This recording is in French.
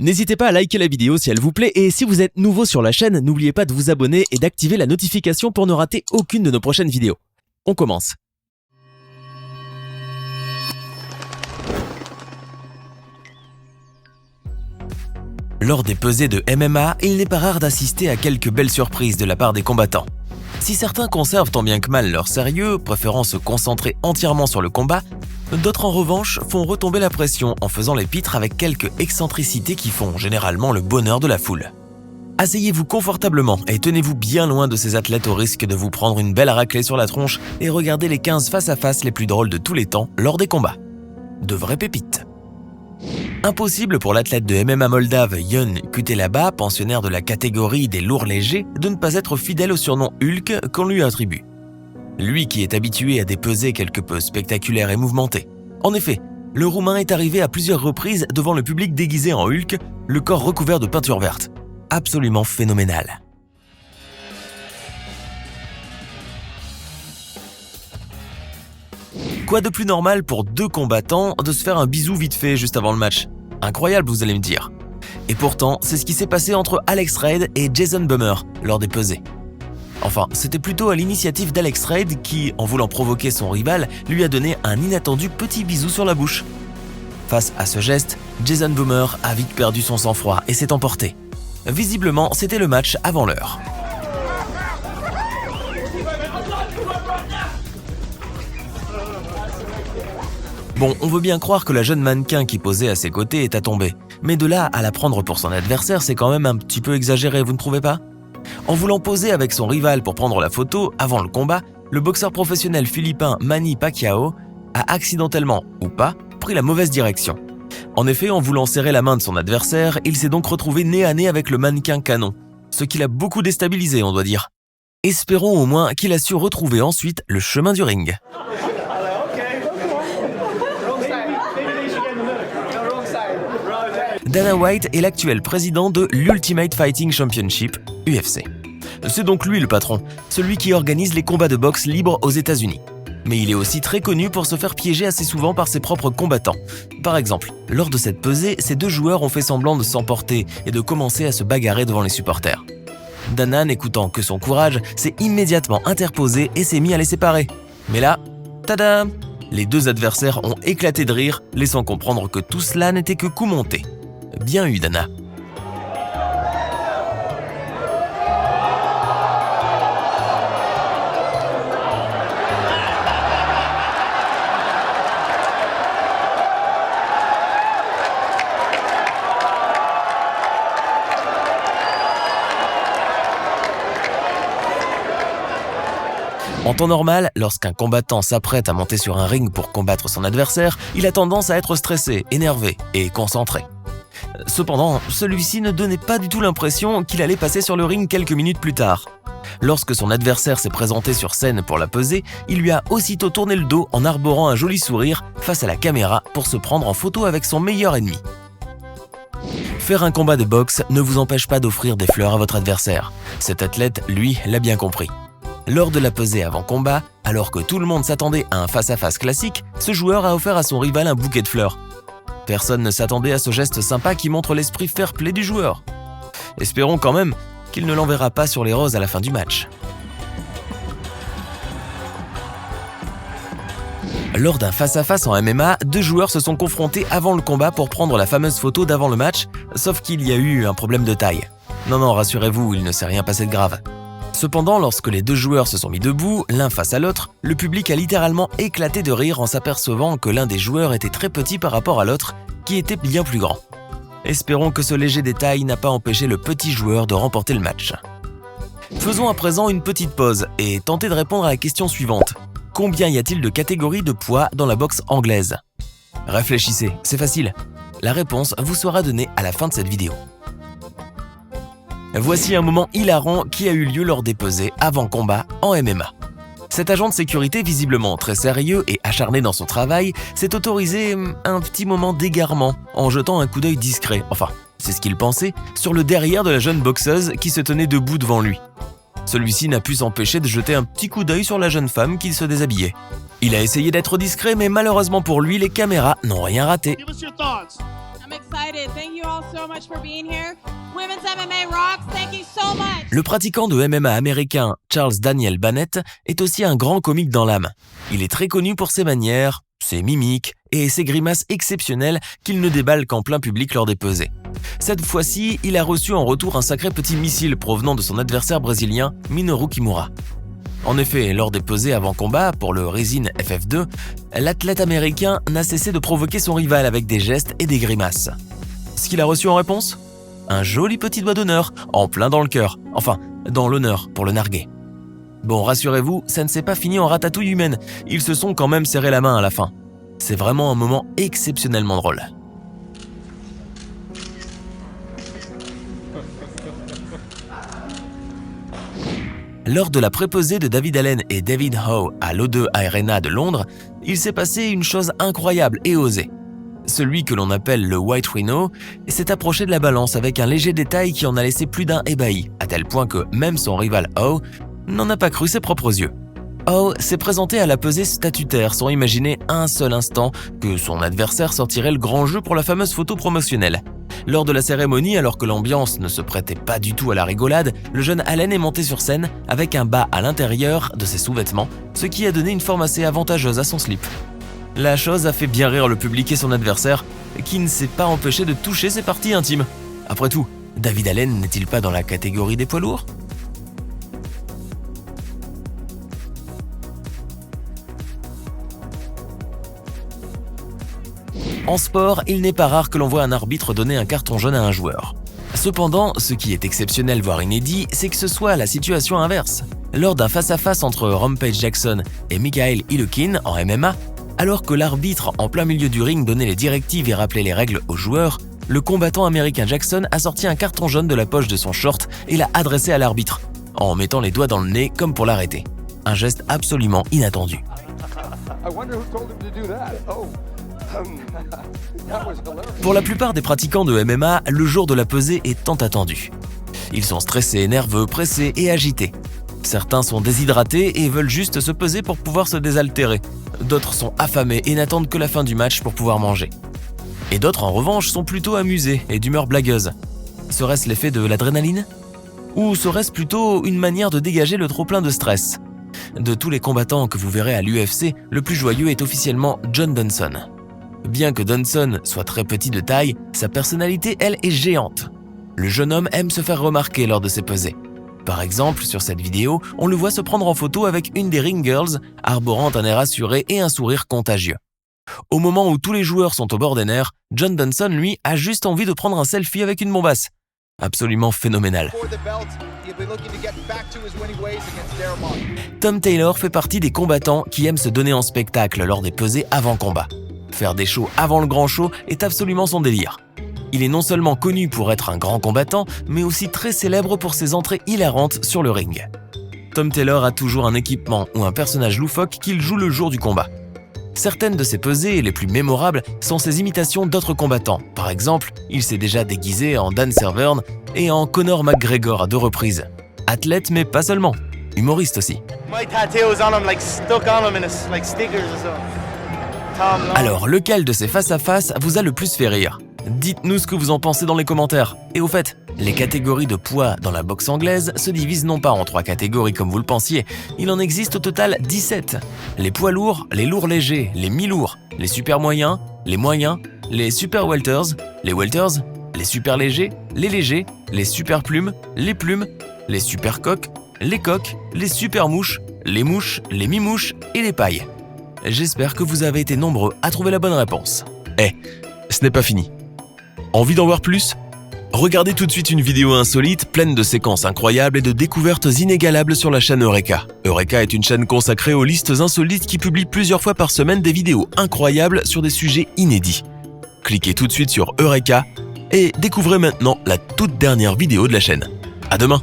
N'hésitez pas à liker la vidéo si elle vous plaît et si vous êtes nouveau sur la chaîne, n'oubliez pas de vous abonner et d'activer la notification pour ne rater aucune de nos prochaines vidéos. On commence. Lors des pesées de MMA, il n'est pas rare d'assister à quelques belles surprises de la part des combattants. Si certains conservent tant bien que mal leur sérieux, préférant se concentrer entièrement sur le combat, d'autres en revanche font retomber la pression en faisant les pitres avec quelques excentricités qui font généralement le bonheur de la foule. Asseyez-vous confortablement et tenez-vous bien loin de ces athlètes au risque de vous prendre une belle raclée sur la tronche et regardez les 15 face-à-face les plus drôles de tous les temps lors des combats. De vraies pépites. Impossible pour l'athlète de MMA moldave Jon Kutelaba, pensionnaire de la catégorie des lourds légers, de ne pas être fidèle au surnom Hulk qu'on lui attribue. Lui qui est habitué à des pesées quelque peu spectaculaires et mouvementées. En effet, le Roumain est arrivé à plusieurs reprises devant le public déguisé en Hulk, le corps recouvert de peinture verte. Absolument phénoménal. Quoi de plus normal pour deux combattants de se faire un bisou vite fait juste avant le match? Incroyable, vous allez me dire. Et pourtant, c'est ce qui s'est passé entre Alex Reid et Jason Bummer lors des pesées. Enfin, c'était plutôt à l'initiative d'Alex Reid qui, en voulant provoquer son rival, lui a donné un inattendu petit bisou sur la bouche. Face à ce geste, Jason Bummer a vite perdu son sang-froid et s'est emporté. Visiblement, c'était le match avant l'heure. Bon, on veut bien croire que la jeune mannequin qui posait à ses côtés est à tomber. Mais de là à la prendre pour son adversaire, c'est quand même un petit peu exagéré, vous ne trouvez pas? En voulant poser avec son rival pour prendre la photo avant le combat, le boxeur professionnel philippin Manny Pacquiao a accidentellement, ou pas, pris la mauvaise direction. En effet, en voulant serrer la main de son adversaire, il s'est donc retrouvé nez à nez avec le mannequin canon, ce qui l'a beaucoup déstabilisé, on doit dire. Espérons au moins qu'il a su retrouver ensuite le chemin du ring. Dana White est l'actuel président de l'Ultimate Fighting Championship, UFC. C'est donc lui le patron, celui qui organise les combats de boxe libres aux États-Unis. Mais il est aussi très connu pour se faire piéger assez souvent par ses propres combattants. Par exemple, lors de cette pesée, ces deux joueurs ont fait semblant de s'emporter et de commencer à se bagarrer devant les supporters. Dana, n'écoutant que son courage, s'est immédiatement interposé et s'est mis à les séparer. Mais là, tadam! Les deux adversaires ont éclaté de rire, laissant comprendre que tout cela n'était que coup monté. Bien eu, Dana. En temps normal, lorsqu'un combattant s'apprête à monter sur un ring pour combattre son adversaire, il a tendance à être stressé, énervé et concentré. Cependant, celui-ci ne donnait pas du tout l'impression qu'il allait passer sur le ring quelques minutes plus tard. Lorsque son adversaire s'est présenté sur scène pour la peser, il lui a aussitôt tourné le dos en arborant un joli sourire face à la caméra pour se prendre en photo avec son meilleur ennemi. Faire un combat de boxe ne vous empêche pas d'offrir des fleurs à votre adversaire. Cet athlète, lui, l'a bien compris. Lors de la pesée avant combat, alors que tout le monde s'attendait à un face-à-face classique, ce joueur a offert à son rival un bouquet de fleurs. Personne ne s'attendait à ce geste sympa qui montre l'esprit fair-play du joueur. Espérons quand même qu'il ne l'enverra pas sur les roses à la fin du match. Lors d'un face-à-face en MMA, deux joueurs se sont confrontés avant le combat pour prendre la fameuse photo d'avant le match, sauf qu'il y a eu un problème de taille. Non, rassurez-vous, il ne s'est rien passé de grave. Cependant, lorsque les deux joueurs se sont mis debout, l'un face à l'autre, le public a littéralement éclaté de rire en s'apercevant que l'un des joueurs était très petit par rapport à l'autre, qui était bien plus grand. Espérons que ce léger détail n'a pas empêché le petit joueur de remporter le match. Faisons à présent une petite pause et tentez de répondre à la question suivante. Combien y a-t-il de catégories de poids dans la boxe anglaise? Réfléchissez, c'est facile. La réponse vous sera donnée à la fin de cette vidéo. Voici un moment hilarant qui a eu lieu lors des pesées avant combat en MMA. Cet agent de sécurité, visiblement très sérieux et acharné dans son travail, s'est autorisé un petit moment d'égarement en jetant un coup d'œil discret, enfin, c'est ce qu'il pensait, sur le derrière de la jeune boxeuse qui se tenait debout devant lui. Celui-ci n'a pu s'empêcher de jeter un petit coup d'œil sur la jeune femme qui se déshabillait. Il a essayé d'être discret, mais malheureusement pour lui, les caméras n'ont rien raté. I'm excited. Thank you all so much for being here. Women's MMA rocks. Thank you so much. Le pratiquant de MMA américain Charles Daniel Bannett est aussi un grand comique dans l'âme. Il est très connu pour ses manières, ses mimiques et ses grimaces exceptionnelles qu'il ne déballe qu'en plein public lors des pesées. Cette fois-ci, il a reçu en retour un sacré petit missile provenant de son adversaire brésilien Minoru Kimura. En effet, lors des pesées avant combat pour le Rizin FF2, l'athlète américain n'a cessé de provoquer son rival avec des gestes et des grimaces. Ce qu'il a reçu en réponse ? Un joli petit doigt d'honneur, en plein dans le cœur, enfin, dans l'honneur pour le narguer. Bon, rassurez-vous, ça ne s'est pas fini en ratatouille humaine, ils se sont quand même serré la main à la fin. C'est vraiment un moment exceptionnellement drôle. Lors de la prépesée de David Allen et David Haugh à l'O2 Arena de Londres, il s'est passé une chose incroyable et osée. Celui que l'on appelle le White Rhino s'est approché de la balance avec un léger détail qui en a laissé plus d'un ébahi, à tel point que même son rival Haugh n'en a pas cru ses propres yeux. Haugh s'est présenté à la pesée statutaire sans imaginer un seul instant que son adversaire sortirait le grand jeu pour la fameuse photo promotionnelle. Lors de la cérémonie, alors que l'ambiance ne se prêtait pas du tout à la rigolade, le jeune Allen est monté sur scène avec un bas à l'intérieur de ses sous-vêtements, ce qui a donné une forme assez avantageuse à son slip. La chose a fait bien rire le public et son adversaire, qui ne s'est pas empêché de toucher ses parties intimes. Après tout, David Allen n'est-il pas dans la catégorie des poids lourds ? En sport, il n'est pas rare que l'on voit un arbitre donner un carton jaune à un joueur. Cependant, ce qui est exceptionnel voire inédit, c'est que ce soit la situation inverse. Lors d'un face-à-face entre Rampage Jackson et Mikhail Ilukin en MMA, alors que l'arbitre en plein milieu du ring donnait les directives et rappelait les règles aux joueurs, le combattant américain Jackson a sorti un carton jaune de la poche de son short et l'a adressé à l'arbitre, en mettant les doigts dans le nez comme pour l'arrêter. Un geste absolument inattendu. Pour la plupart des pratiquants de MMA, le jour de la pesée est tant attendu. Ils sont stressés, nerveux, pressés et agités. Certains sont déshydratés et veulent juste se peser pour pouvoir se désaltérer. D'autres sont affamés et n'attendent que la fin du match pour pouvoir manger. Et d'autres, en revanche, sont plutôt amusés et d'humeur blagueuse. Serait-ce l'effet de l'adrénaline ? Ou serait-ce plutôt une manière de dégager le trop-plein de stress ? De tous les combattants que vous verrez à l'UFC, le plus joyeux est officiellement John Dodson. Bien que Dodson soit très petit de taille, sa personnalité, elle, est géante. Le jeune homme aime se faire remarquer lors de ses pesées. Par exemple, sur cette vidéo, on le voit se prendre en photo avec une des ring girls, arborant un air assuré et un sourire contagieux. Au moment où tous les joueurs sont au bord des nerfs, John Dodson, lui, a juste envie de prendre un selfie avec une bombasse. Absolument phénoménal. Tom Taylor fait partie des combattants qui aiment se donner en spectacle lors des pesées avant combat. Faire des shows avant le grand show est absolument son délire. Il est non seulement connu pour être un grand combattant, mais aussi très célèbre pour ses entrées hilarantes sur le ring. Tom Taylor a toujours un équipement ou un personnage loufoque qu'il joue le jour du combat. Certaines de ses pesées les plus mémorables sont ses imitations d'autres combattants. Par exemple, il s'est déjà déguisé en Dan Severn et en Conor McGregor à 2 reprises. Athlète mais pas seulement, humoriste aussi. Alors, lequel de ces face-à-face vous a le plus fait rire ? Dites-nous ce que vous en pensez dans les commentaires. Et au fait, les catégories de poids dans la boxe anglaise se divisent non pas en 3 catégories comme vous le pensiez, il en existe au total 17. Les poids lourds, les lourds légers, les mi-lourds, les super moyens, les super welters, les super légers, les super plumes, les super coques, les super mouches, les mi-mouches et les pailles. J'espère que vous avez été nombreux à trouver la bonne réponse. Ce n'est pas fini. Envie d'en voir plus ? Regardez tout de suite une vidéo insolite pleine de séquences incroyables et de découvertes inégalables sur la chaîne Eureka. Eureka est une chaîne consacrée aux listes insolites qui publie plusieurs fois par semaine des vidéos incroyables sur des sujets inédits. Cliquez tout de suite sur Eureka et découvrez maintenant la toute dernière vidéo de la chaîne. À demain!